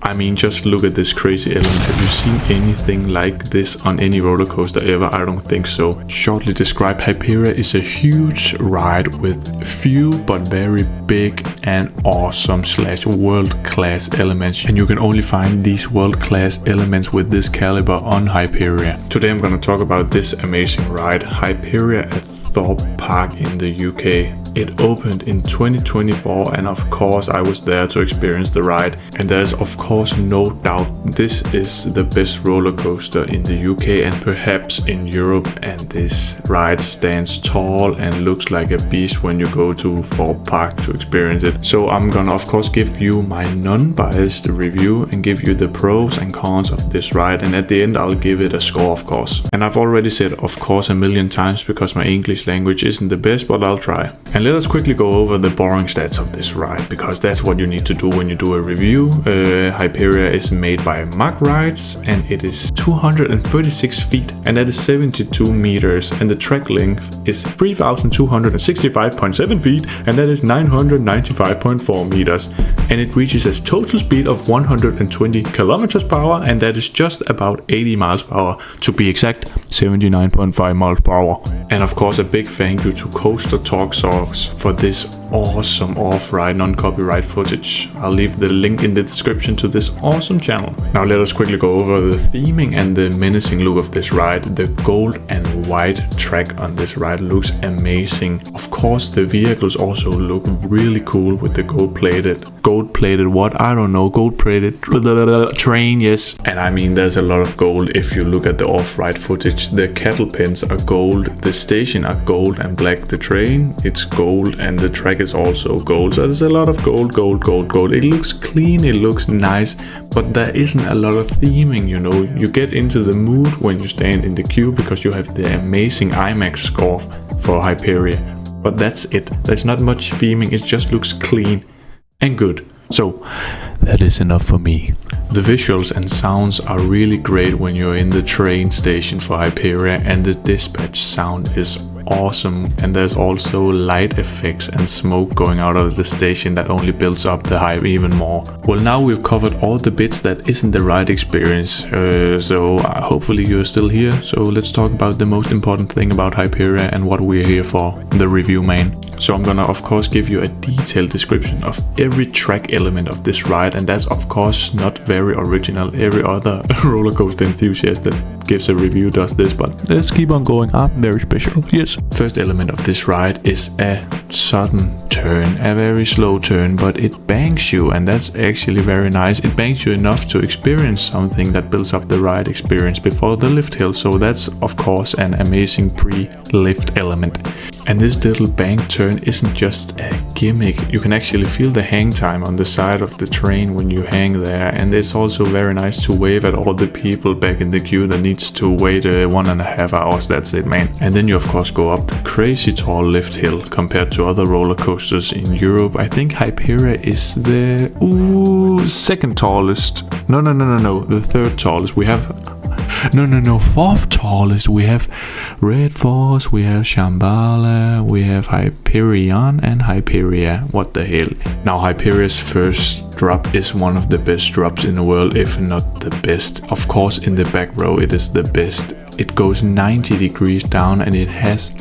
I mean, just look at this crazy element. Have you seen anything like this on any roller coaster ever? I don't think so. Shortly described, Hyperia is a huge ride with few but very big and awesome / world-class elements, and you can only find these world-class elements with this caliber on Hyperia. Today I'm gonna talk about this amazing ride, Hyperia at Thorpe Park in the UK. It opened in 2024, and of course I was there to experience the ride, and there's of course no doubt this is the best roller coaster in the UK and perhaps in Europe, and this ride stands tall and looks like a beast when you go to Thorpe Park to experience it. So I'm gonna of course give you my non-biased review and give you the pros and cons of this ride, and at the end I'll give it a score, of course. And I've already said of course a million times because my English language isn't the best, but I'll try. And let us quickly go over the boring stats of this ride, because that's what you need to do when you do a review. Hyperia is made by Mack Rides, and it is 236 feet, and that is 72 meters, and the track length is 3,265.7 feet, and that is 995.4 meters, and it reaches a total speed of 120 kilometers per hour, and that is just about 80 miles per hour, to be exact 79.5 miles per hour. And of course a big thank you to Coaster Talk Songs for this awesome off-ride non-copyright footage. I'll leave the link in the description to this awesome channel. Now let us quickly go over the theming and the menacing look of this ride. The gold and white track on this ride looks amazing. Of course the vehicles also look really cool with the gold-plated what? I don't know, gold-plated train, yes. And I mean there's a lot of gold if you look at the off-ride footage. The cattle pens are gold, the station are gold and black, the train it's gold, and the track is also gold. So there's a lot of gold. It looks clean, it looks nice, but there isn't a lot of theming, you know. You get into the mood when you stand in the queue because you have the amazing IMAX score for Hyperia, but that's it. There's not much theming, it just looks clean and good. So that is enough for me. The visuals and sounds are really great when you're in the train station for Hyperia, and the dispatch sound is awesome, and there's also light effects and smoke going out of the station that only builds up the hype even more. Well, now we've covered all the bits that isn't the ride experience, so hopefully you're still here. So let's talk about the most important thing about Hyperia and what we're here for, the review main. So I'm gonna of course give you a detailed description of every track element of this ride, and that's of course not very original. Every other roller coaster enthusiast that gives a review does this, but let's keep on going. I'm very special, yes. First element of this ride is a sudden turn, a very slow turn, but it bangs you, and that's actually very nice. It bangs you enough to experience something that builds up the ride experience before the lift hill, so that's of course an amazing pre-lift element. And this little bank turn isn't just a gimmick. You can actually feel the hang time on the side of the train when you hang there, and it's also very nice to wave at all the people back in the queue that needs to wait 1.5 hours. That's it, man. And then you of course go up the crazy tall lift hill compared to other roller coasters in Europe. I think Hyperia is the second tallest. No, the third tallest. We have fourth tallest. We have Red Force, we have Shambhala, we have Hyperion and Hyperia. What the hell? Now Hyperia's first drop is one of the best drops in the world, if not the best. Of course in the back row it is the best. It goes 90 degrees down, and it has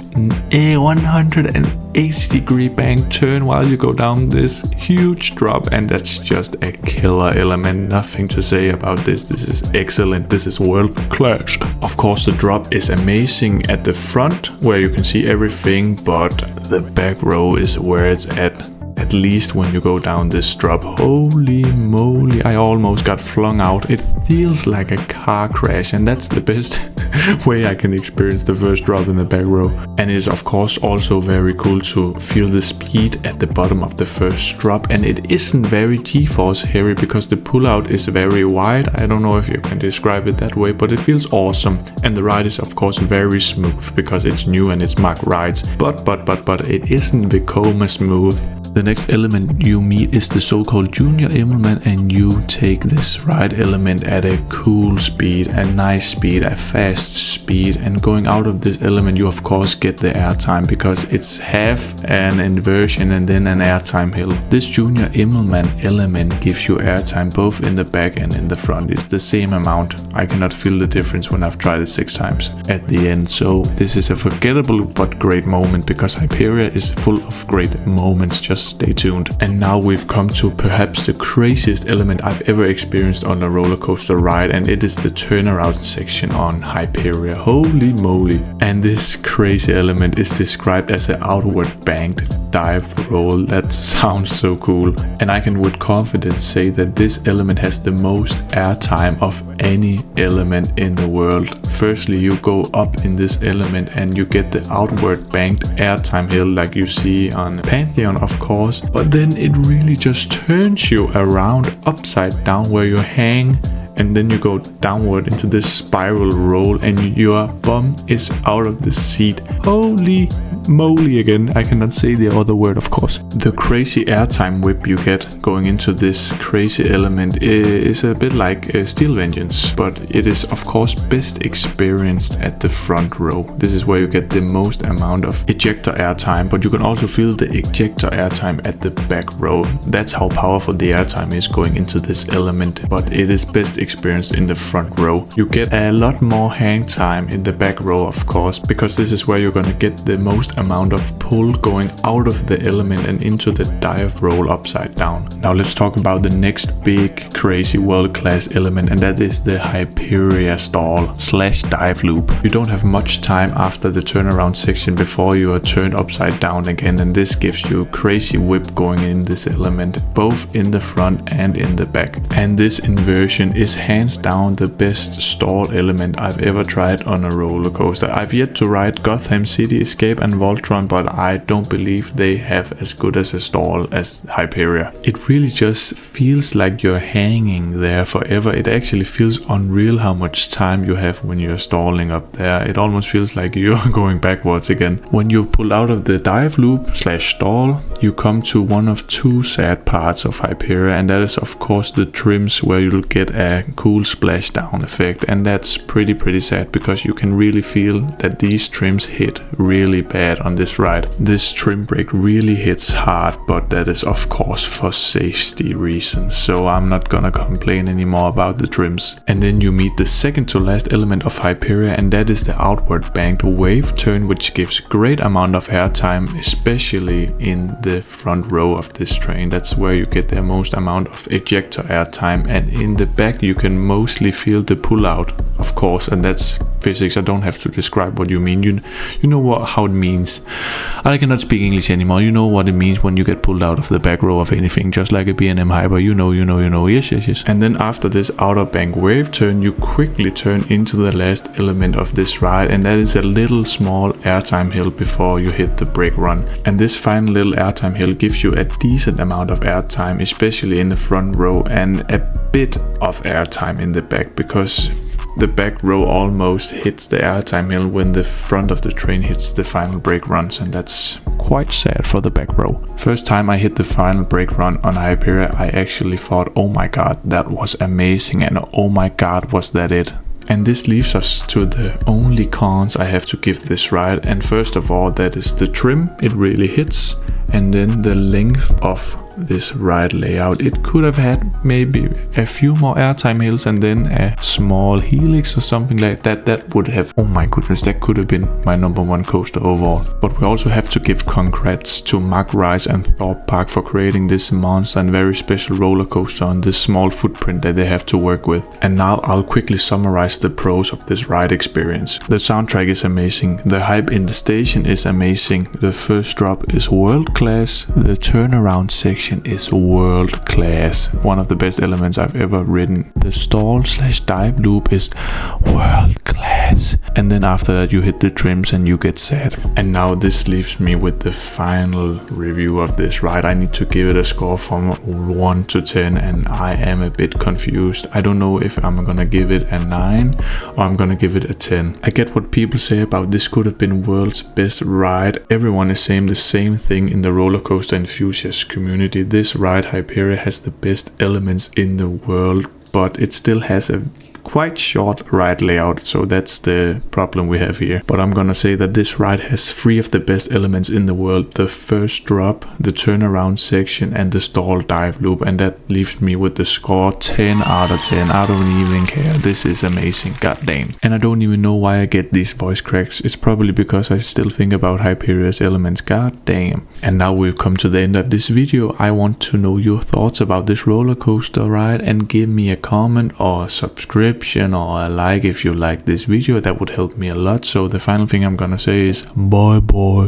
a 180 degree bank turn while you go down this huge drop, and that's just a killer element. Nothing to say about this. This is excellent. This is world class. Of course the drop is amazing at the front where you can see everything, but the back row is where it's at least when you go down this drop. Holy moly, I almost got flung out. It feels like a car crash, and that's the best way I can experience the first drop in the back row. And it is of course also very cool to feel the speed at the bottom of the first drop, and it isn't very G-force heavy because the pullout is very wide. I don't know if you can describe it that way, but it feels awesome. And the ride is of course very smooth because it's new and it's Mack Rides, but it isn't Vekoma smooth. The next element you meet is the so-called junior element, and you take this ride element at a cool speed, a nice speed, a fast speed. speed, and going out of this element you of course get the airtime because it's half an inversion and then an airtime hill. This Junior Immelman element gives you airtime both in the back and in the front. It's the same amount. I cannot feel the difference when I've tried it 6 times at the end. So this is a forgettable but great moment because Hyperia is full of great moments. Just stay tuned. And now we've come to perhaps the craziest element I've ever experienced on a roller coaster ride, and it is the turnaround section on Hyperia. Holy moly. And this crazy element is described as an outward banked dive roll. That sounds so cool. And I can with confidence say that this element has the most airtime of any element in the world. Firstly, you go up in this element and you get the outward banked airtime hill like you see on Pantheon, of course, but then it really just turns you around upside down where you hang, and then you go downward into this spiral roll and your bum is out of the seat. Holy moly again, I cannot say the other word, of course. The crazy airtime whip you get going into this crazy element is a bit like Steel Vengeance, but it is of course best experienced at the front row. This is where you get the most amount of ejector airtime, but you can also feel the ejector airtime at the back row. That's how powerful the airtime is going into this element, but it is best experienced in the front row. You get a lot more hang time in the back row, of course, because this is where you're gonna get the most amount of pull going out of the element and into the dive roll upside down. Now let's talk about the next big crazy world-class element, and that is the Hyperia stall / dive loop. You don't have much time after the turnaround section before you are turned upside down again, and this gives you crazy whip going in this element, both in the front and in the back. And this inversion is hands down the best stall element I've ever tried on a roller coaster. I've yet to ride Gotham City Escape and Voltron, but I don't believe they have as good as a stall as Hyperia. It really just feels like you're hanging there forever. It actually feels unreal how much time you have when you're stalling up there. It almost feels like you're going backwards again. When you pull out of the dive loop / stall, you come to one of 2 sad parts of Hyperia, and that is of course the trims, where you'll get a cool splashdown effect, and that's pretty sad because you can really feel that these trims hit really bad on this ride. This trim break really hits hard, but that is of course for safety reasons, so I'm not gonna complain anymore about the trims. And then you meet the second to last element of Hyperia, and that is the outward banked wave turn, which gives great amount of airtime, especially in the front row of this train. That's where you get the most amount of ejector airtime, and in the back you can mostly feel the pull out, of course, and that's physics. I don't have to describe what you mean. You know how it means. I cannot speak English anymore. You know what it means when you get pulled out of the back row of anything, just like a B&M Hyper. You know. Yes. And then after this outer bank wave turn, you quickly turn into the last element of this ride, and that is a little small airtime hill before you hit the brake run. And this final little airtime hill gives you a decent amount of airtime, especially in the front row, and a bit of airtime in the back, because the back row almost hits the airtime hill when the front of the train hits the final brake runs, and that's quite sad for the back row. First time I hit the final brake run on Hyperia, I actually thought, oh my god, that was amazing, and oh my god, was that it. And this leaves us to the only cons I have to give this ride, and first of all, that is the trim. It really hits, and then the length of this ride layout. It could have had maybe a few more airtime hills and then a small helix or something like that. That would have, oh my goodness, that could have been my #1 coaster overall. But we also have to give congrats to Mack Rice and Thorpe Park for creating this monster and very special roller coaster on this small footprint that they have to work with. And now I'll quickly summarize the pros of this ride experience. The soundtrack is amazing, the hype in the station is amazing, the first drop is world class, the turnaround section is world class, one of the best elements I've ever ridden. The stall / dive loop is world class, and then after that you hit the trims and you get sad. And now this leaves me with the final review of this ride. I need to give it a score from 1 to 10, and I am a bit confused. I don't know if I'm gonna give it a 9 or I'm gonna give it a 10. I get what people say about this could have been world's best ride. Everyone is saying the same thing in the roller coaster enthusiast community. This ride, Hyperia, has the best elements in the world, but it still has a quite short ride layout, so that's the problem we have here. But I'm gonna say that this ride has 3 of the best elements in the world: the first drop, the turnaround section, and the stall dive loop, and that leaves me with the score 10 out of 10. I don't even care. This is amazing, goddamn. And I don't even know why I get these voice cracks. It's probably because I still think about Hyperia's elements, goddamn. And now we've come to the end of this video. I want to know your thoughts about this roller coaster ride, and give me a comment or a subscription or a like if you like this video. That would help me a lot. So the final thing I'm gonna say is bye bye.